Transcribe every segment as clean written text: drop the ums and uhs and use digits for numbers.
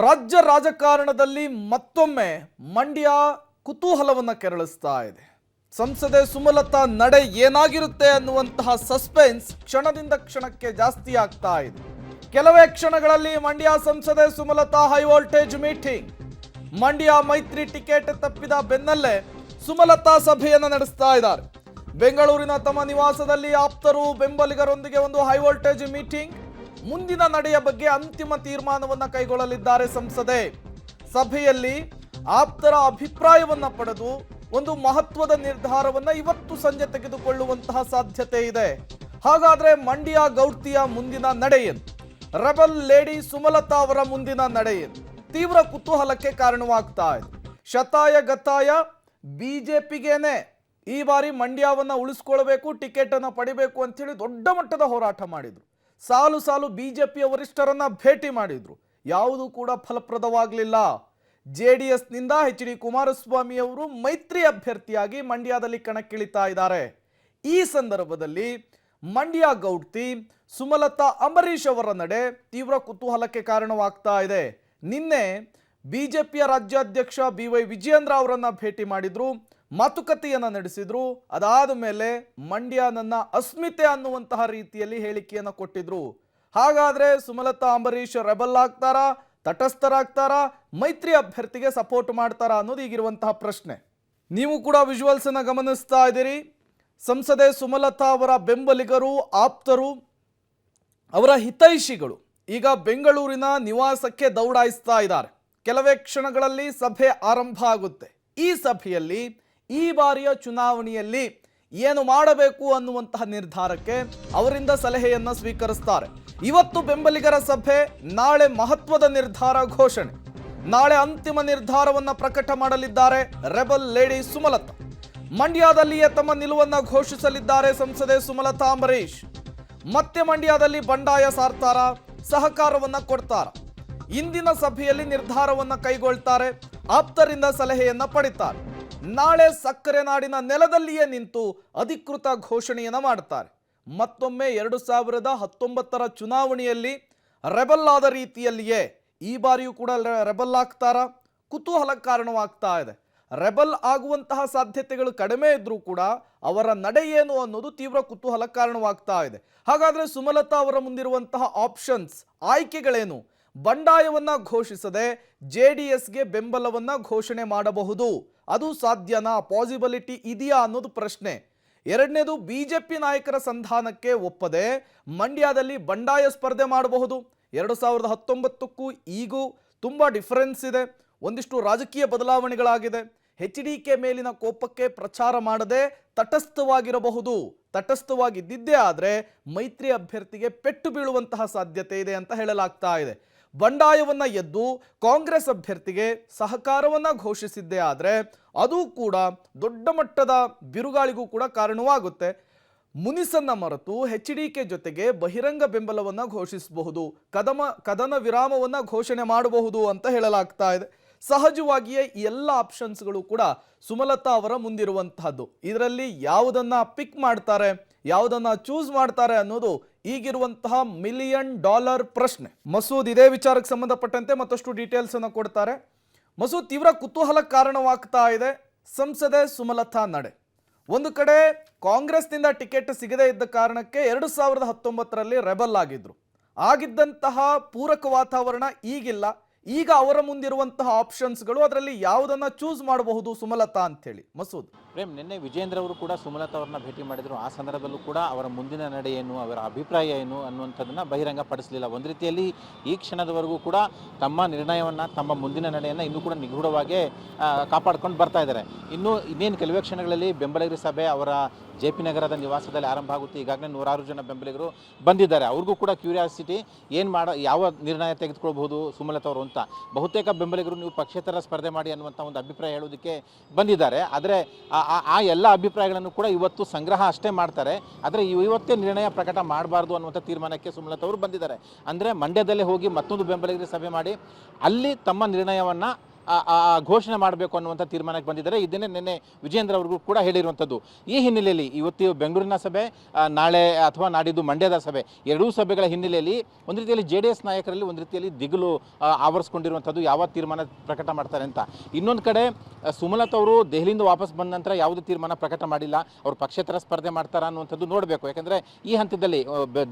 ರಾಜ್ಯ ರಾಜಕಾರಣದಲ್ಲಿ ಮತ್ತೊಮ್ಮೆ ಮಂಡ್ಯ ಕುತೂಹಲವನ್ನ ಕೆರಳಿಸ್ತಾ ಇದೆ. ಸಂಸದೆ ಸುಮಲತಾ ನಡೆ ಏನಾಗಿರುತ್ತೆ ಅನ್ನುವಂತಹ ಸಸ್ಪೆನ್ಸ್ ಕ್ಷಣದಿಂದ ಕ್ಷಣಕ್ಕೆ ಜಾಸ್ತಿ ಆಗ್ತಾ ಇದೆ. ಕೆಲವೇ ಕ್ಷಣಗಳಲ್ಲಿ ಮಂಡ್ಯ ಸಂಸದೆ Sumalatha high voltage meeting. Mandya ಮೈತ್ರಿ ಟಿಕೆಟ್ ತಪ್ಪಿದ ಬೆನ್ನಲ್ಲೇ ಸುಮಲತಾ ಸಭೆಯನ್ನು ನಡೆಸ್ತಾ ಇದ್ದಾರೆ. ಬೆಂಗಳೂರಿನ ತಮ್ಮ ನಿವಾಸದಲ್ಲಿ ಆಪ್ತರು ಬೆಂಬಲಿಗರೊಂದಿಗೆ ಒಂದು ಹೈ ವೋಲ್ಟೇಜ್ ಮೀಟಿಂಗ್. ಮುಂದಿನ ನಡೆಯ ಬಗ್ಗೆ ಅಂತಿಮ ತೀರ್ಮಾನವನ್ನ ಕೈಗೊಳ್ಳಲಿದ್ದಾರೆ ಸಂಸದೆ. ಸಭೆಯಲ್ಲಿ ಆಪ್ತರ ಅಭಿಪ್ರಾಯವನ್ನ ಪಡೆದು ಒಂದು ಮಹತ್ವದ ನಿರ್ಧಾರವನ್ನ ಇವತ್ತು ಸಂಜೆ ತೆಗೆದುಕೊಳ್ಳುವಂತಹ ಸಾಧ್ಯತೆ ಇದೆ. ಹಾಗಾದ್ರೆ ಮಂಡ್ಯ ಗೌಡ್ತಿಯ ಮುಂದಿನ ನಡೆಯೇನು? ರೆಬಲ್ ಲೇಡಿ ಸುಮಲತಾ ಅವರ ಮುಂದಿನ ನಡೆಯೇನು? ತೀವ್ರ ಕುತೂಹಲಕ್ಕೆ ಕಾರಣವಾಗ್ತಾ ಇದೆ. ಶತಾಯ ಗತಾಯ ಬಿಜೆಪಿಗೇನೆ ಈ ಬಾರಿ ಮಂಡ್ಯವನ್ನ ಉಳಿಸ್ಕೊಳ್ಬೇಕು, ಟಿಕೆಟ್ ಅನ್ನ ಪಡಿಬೇಕು ಅಂತ ಹೇಳಿ ದೊಡ್ಡ ಮಟ್ಟದ ಹೋರಾಟ ಮಾಡಿದ್ರು. ಸಾಲು ಸಾಲು ಬಿಜೆಪಿಯ ವರಿಷ್ಠರನ್ನ ಭೇಟಿ ಮಾಡಿದ್ರು. ಯಾವುದು ಕೂಡ ಫಲಪ್ರದವಾಗಲಿಲ್ಲ. ಜೆಡಿಎಸ್ ನಿಂದ ಎಚ್ ಡಿ ಕುಮಾರಸ್ವಾಮಿ ಅವರು ಮೈತ್ರಿ ಅಭ್ಯರ್ಥಿಯಾಗಿ ಮಂಡ್ಯದಲ್ಲಿ ಕಣಕ್ಕಿಳಿತಾ ಇದ್ದಾರೆ. ಈ ಸಂದರ್ಭದಲ್ಲಿ ಮಂಡ್ಯ ಗೌಡ್ತಿ ಸುಮಲತಾ ಅಂಬರೀಶ್ ಅವರ ನಡೆ ತೀವ್ರ ಕುತೂಹಲಕ್ಕೆ ಕಾರಣವಾಗ್ತಾ ಇದೆ. ನಿನ್ನೆ ಬಿಜೆಪಿಯ ರಾಜ್ಯಾಧ್ಯಕ್ಷ BY ವಿಜಯೇಂದ್ರ ಅವರನ್ನ ಭೇಟಿ ಮಾಡಿದ್ರು, ಮಾತುಕತೆಯನ್ನ ನಡೆಸಿದ್ರು. ಅದಾದ ಮೇಲೆ ಮಂಡ್ಯ ನನ್ನ ಅಸ್ಮಿತೆ ಅನ್ನುವಂತಹ ರೀತಿಯಲ್ಲಿ ಹೇಳಿಕೆಯನ್ನು ಕೊಟ್ಟಿದ್ರು. ಹಾಗಾದ್ರೆ ಸುಮಲತಾ ಅಂಬರೀಶ್ ರೆಬಲ್ ಆಗ್ತಾರಾ, ತಟಸ್ಥರಾಗ್ತಾರಾ, ಮೈತ್ರಿ ಅಭ್ಯರ್ಥಿಗೆ ಸಪೋರ್ಟ್ ಮಾಡ್ತಾರಾ ಅನ್ನೋದು ಈಗಿರುವಂತಹ ಪ್ರಶ್ನೆ. ನೀವು ಕೂಡ ವಿಜುವಲ್ಸ್ ಅನ್ನ ಗಮನಿಸ್ತಾ ಇದ್ದೀರಿ. ಸಂಸದೆ ಸುಮಲತಾ ಅವರ ಬೆಂಬಲಿಗರು, ಆಪ್ತರು, ಅವರ ಹಿತೈಷಿಗಳು ಈಗ ಬೆಂಗಳೂರಿನ ನಿವಾಸಕ್ಕೆ ದೌಡಾಯಿಸ್ತಾ ಇದ್ದಾರೆ. ಕೆಲವೇ ಕ್ಷಣಗಳಲ್ಲಿ ಸಭೆ ಆರಂಭ ಆಗುತ್ತೆ. ಈ ಸಭೆಯಲ್ಲಿ ಈ ಬಾರಿಯ ಚುನಾವಣೆಯಲ್ಲಿ ಏನು ಮಾಡಬೇಕು ಅನ್ನುವಂತಹ ನಿರ್ಧಾರಕ್ಕೆ ಅವರಿಂದ ಸಲಹೆಯನ್ನ ಸ್ವೀಕರಿಸ್ತಾರೆ. ಇವತ್ತು ಬೆಂಬಲಿಗರ ಸಭೆ, ನಾಳೆ ಮಹತ್ವದ ನಿರ್ಧಾರ ಘೋಷಣೆ. ನಾಳೆ ಅಂತಿಮ ನಿರ್ಧಾರವನ್ನ ಪ್ರಕಟ ಮಾಡಲಿದ್ದಾರೆ ರೆಬಲ್ ಲೇಡಿ ಸುಮಲತಾ. ಮಂಡ್ಯದಲ್ಲಿಯೇ ತಮ್ಮ ನಿಲುವನ್ನ ಘೋಷಿಸಲಿದ್ದಾರೆ ಸಂಸದೆ ಸುಮಲತಾ ಅಂಬರೀಶ್. ಮತ್ತೆ ಮಂಡ್ಯದಲ್ಲಿ ಬಂಡಾಯ ಸಾರ್ತಾರ, ಸಹಕಾರವನ್ನ ಕೊಡ್ತಾರ? ಇಂದಿನ ಸಭೆಯಲ್ಲಿ ನಿರ್ಧಾರವನ್ನ ಕೈಗೊಳ್ತಾರೆ, ಆಪ್ತರಿಂದ ಸಲಹೆಯನ್ನ ಪಡಿತಾರೆ. ನಾಳೆ ಸಕ್ಕರೆ ನಾಡಿನ ನೆಲದಲ್ಲಿಯೇ ನಿಂತು ಅಧಿಕೃತ ಘೋಷಣೆಯನ್ನ ಮಾಡ್ತಾರೆ. ಮತ್ತೊಮ್ಮೆ 2019 ಚುನಾವಣೆಯಲ್ಲಿ ರೆಬಲ್ ಆದ ರೀತಿಯಲ್ಲಿಯೇ ಈ ಬಾರಿಯೂ ಕೂಡ ರೆಬಲ್ ಆಗ್ತಾರ? ಕುತೂಹಲ ಕಾರಣವಾಗ್ತಾ ಇದೆ. ರೆಬಲ್ ಆಗುವಂತಹ ಸಾಧ್ಯತೆಗಳು ಕಡಿಮೆ ಇದ್ರೂ ಕೂಡ ಅವರ ನಡೆ ಏನು ಅನ್ನೋದು ತೀವ್ರ ಕುತೂಹಲ ಕಾರಣವಾಗ್ತಾ ಇದೆ. ಹಾಗಾದ್ರೆ ಸುಮಲತಾ ಅವರ ಮುಂದಿರುವಂತಹ ಆಪ್ಷನ್ಸ್, ಆಯ್ಕೆಗಳೇನು? ಬಂಡಾಯವನ್ನ ಘೋಷಿಸದೆ JDSಗೆ ಬೆಂಬಲವನ್ನ ಘೋಷಣೆ ಮಾಡಬಹುದು. ಅದು ಸಾಧ್ಯನಾ? ಪಾಸಿಬಿಲಿಟಿ ಇದೆಯಾ ಅನ್ನೋದು ಪ್ರಶ್ನೆ. ಎರಡನೇದು, ಬಿಜೆಪಿ ನಾಯಕರ ಸಂಧಾನಕ್ಕೆ ಒಪ್ಪದೆ ಮಂಡ್ಯದಲ್ಲಿ ಬಂಡಾಯ ಸ್ಪರ್ಧೆ ಮಾಡಬಹುದು. 2019ಕ್ಕೂ ಈಗೂ ತುಂಬಾ ಡಿಫರೆನ್ಸ್ ಇದೆ. ಒಂದಿಷ್ಟು ರಾಜಕೀಯ ಬದಲಾವಣೆಗಳಾಗಿದೆ. HDK ಮೇಲಿನ ಕೋಪಕ್ಕೆ ಪ್ರಚಾರ ಮಾಡದೆ ತಟಸ್ಥವಾಗಿರಬಹುದು. ತಟಸ್ಥವಾಗಿದ್ದೇ ಆದರೆ ಮೈತ್ರಿ ಅಭ್ಯರ್ಥಿಗೆ ಪೆಟ್ಟು ಬೀಳುವಂತಹ ಸಾಧ್ಯತೆ ಇದೆ ಅಂತ ಹೇಳಲಾಗ್ತಾ ಇದೆ. ಬಂಡಾಯವನ್ನ ಎದ್ದು ಕಾಂಗ್ರೆಸ್ ಅಭ್ಯರ್ಥಿಗೆ ಸಹಕಾರವನ್ನ ಘೋಷಿಸಿದ್ದೇ ಆದರೆ ಅದು ಕೂಡ ದೊಡ್ಡ ಮಟ್ಟದ ಬಿರುಗಾಳಿಗೂ ಕೂಡ ಕಾರಣವಾಗುತ್ತೆ. ಮುನಿಸನ್ನ ಮರೆತು HDK ಜೊತೆಗೆ ಬಹಿರಂಗ ಬೆಂಬಲವನ್ನ ಘೋಷಿಸಬಹುದು, ಕದನ ವಿರಾಮವನ್ನ ಘೋಷಣೆ ಮಾಡಬಹುದು ಅಂತ ಹೇಳಲಾಗ್ತಾ ಇದೆ. ಸಹಜವಾಗಿಯೇ ಈ ಎಲ್ಲ ಆಪ್ಷನ್ಸ್ಗಳು ಕೂಡ ಸುಮಲತಾ ಅವರ ಮುಂದಿರುವಂತಹದ್ದು. ಇದರಲ್ಲಿ ಯಾವುದನ್ನ ಪಿಕ್ ಮಾಡ್ತಾರೆ, ಯಾವುದನ್ನ ಚೂಸ್ ಮಾಡ್ತಾರೆ ಅನ್ನೋದು ಈಗಿರುವಂತಹ $1 ಮಿಲಿಯನ್ ಪ್ರಶ್ನೆ. ಮಸೂದ್ ಇದೇ ವಿಚಾರಕ್ಕೆ ಸಂಬಂಧಪಟ್ಟಂತೆ ಮತ್ತಷ್ಟು ಡೀಟೇಲ್ಸ್ ಅನ್ನು ಕೊಡ್ತಾರೆ. ಮಸೂದ್, ತೀವ್ರ ಕುತೂಹಲ ಕಾರಣವಾಗ್ತಾ ಇದೆ ಸಂಸದೆ ಸುಮಲತಾ ನಡೆ. ಒಂದು ಕಡೆ ಕಾಂಗ್ರೆಸ್ನಿಂದ ಟಿಕೆಟ್ ಸಿಗದೇ ಇದ್ದ ಕಾರಣಕ್ಕೆ 2019ರಲ್ಲಿ ರೆಬಲ್ ಆಗಿದ್ದಂತಹ ಪೂರಕ ವಾತಾವರಣ ಈಗಿಲ್ಲ. ಈಗ ಅವರ ಮುಂದಿರುವಂತಹ ಆಪ್ಷನ್ಸ್ಗಳು, ಅದರಲ್ಲಿ ಯಾವುದನ್ನ ಚೂಸ್ ಮಾಡಬಹುದು ಸುಮಲತಾ ಅಂತ ಹೇಳಿ. ಮಸೂದ್, ಪ್ರೇಮ್, ನಿನ್ನೆ ವಿಜೇಂದ್ರ ಅವರು ಕೂಡ ಸುಮಲತಾ ಅವರನ್ನ ಭೇಟಿ ಮಾಡಿದ್ರು. ಆ ಸಂದರ್ಭದಲ್ಲೂ ಕೂಡ ಅವರ ಮುಂದಿನ ನಡೆ ಏನು, ಅವರ ಅಭಿಪ್ರಾಯ ಏನು ಅನ್ನುವಂಥದ್ದನ್ನ ಬಹಿರಂಗ ಪಡಿಸಲಿಲ್ಲ. ಒಂದು ರೀತಿಯಲ್ಲಿ ಈ ಕ್ಷಣದವರೆಗೂ ಕೂಡ ತಮ್ಮ ನಿರ್ಣಯವನ್ನ, ತಮ್ಮ ಮುಂದಿನ ನಡೆಯನ್ನು ಇನ್ನೂ ಕೂಡ ನಿಗೂಢವಾಗಿ ಕಾಪಾಡ್ಕೊಂಡು ಬರ್ತಾ ಇದ್ದಾರೆ. ಇನ್ನೇನು ಕೆಲವೇ ಕ್ಷಣಗಳಲ್ಲಿ ಬೆಂಬಲಿಗರ ಸಭೆ ಅವರ JP ನಗರದ ನಿವಾಸದಲ್ಲಿ ಆರಂಭ ಆಗುತ್ತೆ. ಈಗಾಗಲೇ 100 ಜನ ಬೆಂಬಲಿಗರು ಬಂದಿದ್ದಾರೆ. ಅವ್ರಿಗೂ ಕೂಡ ಕ್ಯೂರಿಯಾಸಿಟಿ, ಯಾವ ನಿರ್ಣಯ ತೆಗೆದುಕೊಳ್ಬಹುದು ಸುಮಲತಾ ಅವರು ಅಂತ. ಬಹುತೇಕ ಬೆಂಬಲಿಗರು ನೀವು ಪಕ್ಷೇತರ ಸ್ಪರ್ಧೆ ಮಾಡಿ ಅನ್ನುವಂಥ ಒಂದು ಅಭಿಪ್ರಾಯ ಹೇಳೋದಕ್ಕೆ ಬಂದಿದ್ದಾರೆ. ಆದರೆ ಆ ಎಲ್ಲ ಅಭಿಪ್ರಾಯಗಳನ್ನು ಕೂಡ ಇವತ್ತು ಸಂಗ್ರಹ ಅಷ್ಟೇ ಮಾಡ್ತಾರೆ. ಆದರೆ ಇವತ್ತೇ ನಿರ್ಣಯ ಪ್ರಕಟ ಮಾಡಬಾರ್ದು ಅನ್ನುವಂಥ ತೀರ್ಮಾನಕ್ಕೆ ಸುಮಲತಾ ಅವರು ಬಂದಿದ್ದಾರೆ. ಅಂದರೆ ಮಂಡ್ಯದಲ್ಲೇ ಹೋಗಿ ಮತ್ತೊಂದು ಬೆಂಬಲಿಗರ ಸಭೆ ಮಾಡಿ ಅಲ್ಲಿ ತಮ್ಮ ನಿರ್ಣಯವನ್ನು ಘೋಷಣೆ ಮಾಡಬೇಕು ಅನ್ನುವಂಥ ತೀರ್ಮಾನಕ್ಕೆ ಬಂದಿದ್ದಾರೆ. ಇದನ್ನೇ ನಿನ್ನೆ ವಿಜೇಂದ್ರ ಅವ್ರಿಗೂ ಕೂಡ ಹೇಳಿರುವಂಥದ್ದು. ಈ ಹಿನ್ನೆಲೆಯಲ್ಲಿ ಇವತ್ತು ಬೆಂಗಳೂರಿನ ಸಭೆ, ನಾಳೆ ಅಥವಾ ನಾಡಿದ್ದು ಮಂಡ್ಯದ ಸಭೆ, ಎರಡೂ ಸಭೆಗಳ ಹಿನ್ನೆಲೆಯಲ್ಲಿ ಒಂದು ರೀತಿಯಲ್ಲಿ JDS ನಾಯಕರಲ್ಲಿ ಒಂದು ರೀತಿಯಲ್ಲಿ ದಿಗಿಲು ಆವರಿಸ್ಕೊಂಡಿರುವಂಥದ್ದು, ಯಾವ ತೀರ್ಮಾನ ಪ್ರಕಟ ಮಾಡ್ತಾರೆ ಅಂತ. ಇನ್ನೊಂದು ಕಡೆ ಸುಮಲತಾ ಅವರು ದೆಹಲಿಯಿಂದ ವಾಪಸ್ ಬಂದ ನಂತರ ಯಾವುದೇ ತೀರ್ಮಾನ ಪ್ರಕಟ ಮಾಡಿಲ್ಲ. ಅವರು ಪಕ್ಷೇತರ ಸ್ಪರ್ಧೆ ಮಾಡ್ತಾರಾ ಅನ್ನುವಂಥದ್ದು ನೋಡಬೇಕು. ಯಾಕಂದರೆ ಈ ಹಂತದಲ್ಲಿ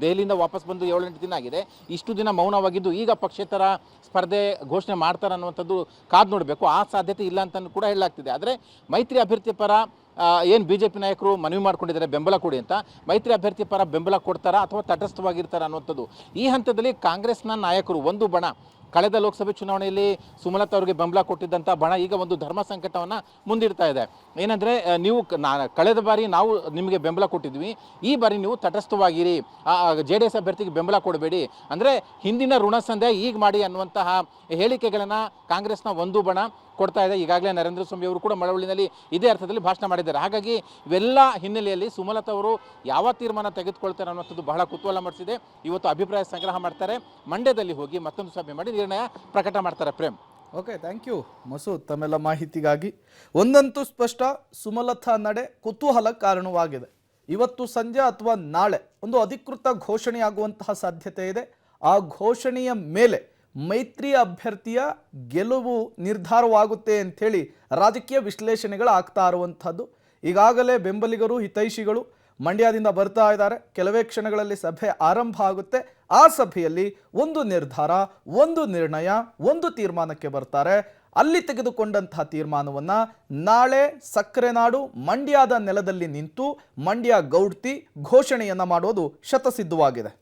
ದೆಹಲಿಯಿಂದ ವಾಪಸ್ ಬಂದು 7-8 ದಿನ ಆಗಿದೆ. ಇಷ್ಟು ದಿನ ಮೌನವಾಗಿದ್ದು ಈಗ ಪಕ್ಷೇತರ ಸ್ಪರ್ಧೆ ಘೋಷಣೆ ಮಾಡ್ತಾರೆ ಅನ್ನುವಂಥದ್ದು ಕಾದು ನೋಡಬೇಕು. ಆ ಸಾಧ್ಯತೆ ಇಲ್ಲ ಅಂತ ಕೂಡ ಹೇಳಲಾಗ್ತಿದೆ. ಆದರೆ ಮೈತ್ರಿ ಅಭ್ಯರ್ಥಿ ಪರ ಏನು BJP ನಾಯಕರು ಮನವಿ ಮಾಡ್ಕೊಂಡಿದ್ದಾರೆ ಬೆಂಬಲ ಕೊಡಿ ಅಂತ, ಮೈತ್ರಿ ಅಭ್ಯರ್ಥಿ ಪರ ಬೆಂಬಲ ಕೊಡ್ತಾರಾ ಅಥವಾ ತಟಸ್ಥವಾಗಿರ್ತಾರ ಅನ್ನುವಂಥದ್ದು. ಈ ಹಂತದಲ್ಲಿ ಕಾಂಗ್ರೆಸ್ನ ನಾಯಕರು ಒಂದು ಬಣ, ಕಳೆದ ಲೋಕಸಭೆ ಚುನಾವಣೆಯಲ್ಲಿ ಸುಮಲತಾ ಅವರಿಗೆ ಬೆಂಬಲ ಕೊಟ್ಟಿದ್ದಂಥ ಬಣ ಈಗ ಒಂದು ಧರ್ಮ ಸಂಕಟವನ್ನು ಮುಂದಿಡ್ತಾ ಇದೆ. ಏನಂದರೆ ನೀವು ಕಳೆದ ಬಾರಿ ನಾವು ನಿಮಗೆ ಬೆಂಬಲ ಕೊಟ್ಟಿದ್ವಿ, ಈ ಬಾರಿ ನೀವು ತಟಸ್ಥವಾಗಿರಿ, JDS ಅಭ್ಯರ್ಥಿಗೆ ಬೆಂಬಲ ಕೊಡಬೇಡಿ, ಅಂದರೆ ಹಿಂದಿನ ಋಣ ಸಂಧ್ಯೆ ಈಗ ಮಾಡಿ ಅನ್ನುವಂತಹ ಹೇಳಿಕೆಗಳನ್ನು ಕಾಂಗ್ರೆಸ್ನ ಒಂದು ಬಣ ಕೊಡ್ತಾ ಇದೆ. ಈಗಾಗಲೇ ನರೇಂದ್ರ ಸ್ವಾಮಿ ಅವರು ಕೂಡ ಮಳವಳ್ಳಿನಲ್ಲಿ ಇದೇ ಅರ್ಥದಲ್ಲಿ ಭಾಷಣ ಮಾಡಿದ್ದಾರೆ. ಹಾಗಾಗಿ ಇವೆಲ್ಲ ಹಿನ್ನೆಲೆಯಲ್ಲಿ ಸುಮಲತಾ ಅವರು ಯಾವ ತೀರ್ಮಾನ ತೆಗೆದುಕೊಳ್ತಾರೆ ಅನ್ನೋಂಥದ್ದು ಬಹಳ ಕುತೂಹಲ ಮಾಡಿಸಿದೆ. ಇವತ್ತು ಅಭಿಪ್ರಾಯ ಸಂಗ್ರಹ ಮಾಡ್ತಾರೆ, ಮಂಡ್ಯದಲ್ಲಿ ಹೋಗಿ ಮತ್ತೊಂದು ಸಭೆ ಮಾಡಿ ನಿರ್ಣಯ ಪ್ರಕಟ ಮಾಡ್ತಾರೆ. Prem. Okay, thank you Masood ತಮ್ಮೆಲ್ಲ ಮಾಹಿತಿಗಾಗಿ. ಒಂದಂತೂ ಸ್ಪಷ್ಟ, ಸುಮಲತಾ ನಡೆ ಕುತೂಹಲ ಕಾರಣವಾಗಿದೆ. ಇವತ್ತು ಸಂಜೆ ಅಥವಾ ನಾಳೆ ಒಂದು ಅಧಿಕೃತ ಘೋಷಣೆಯಾಗುವಂತಹ ಸಾಧ್ಯತೆ ಇದೆ. ಆ ಘೋಷಣೆಯ ಮೇಲೆ ಮೈತ್ರಿ ಅಭ್ಯರ್ಥಿಯ ಗೆಲುವು ನಿರ್ಧಾರವಾಗುತ್ತೆ ಅಂಥೇಳಿ ರಾಜಕೀಯ ವಿಶ್ಲೇಷಣೆಗಳಾಗ್ತಾ ಇರುವಂಥದ್ದು. ಈಗಾಗಲೇ ಬೆಂಬಲಿಗರು, ಹಿತೈಷಿಗಳು ಮಂಡ್ಯದಿಂದ ಬರ್ತಾ ಇದ್ದಾರೆ. ಕೆಲವೇ ಕ್ಷಣಗಳಲ್ಲಿ ಸಭೆ ಆರಂಭ ಆಗುತ್ತೆ. ಆ ಸಭೆಯಲ್ಲಿ ಒಂದು ನಿರ್ಧಾರ, ಒಂದು ನಿರ್ಣಯ, ಒಂದು ತೀರ್ಮಾನಕ್ಕೆ ಬರ್ತಾರೆ. ಅಲ್ಲಿ ತೆಗೆದುಕೊಂಡಂತಹ ತೀರ್ಮಾನವನ್ನು ನಾಳೆ ಸಕ್ಕರೆ ನಾಡು ಮಂಡ್ಯದ ನೆಲದಲ್ಲಿ ನಿಂತು ಮಂಡ್ಯ ಗೌಡ್ತಿ ಘೋಷಣೆಯನ್ನು ಮಾಡೋದು ಶತಸಿದ್ಧವಾಗಿದೆ.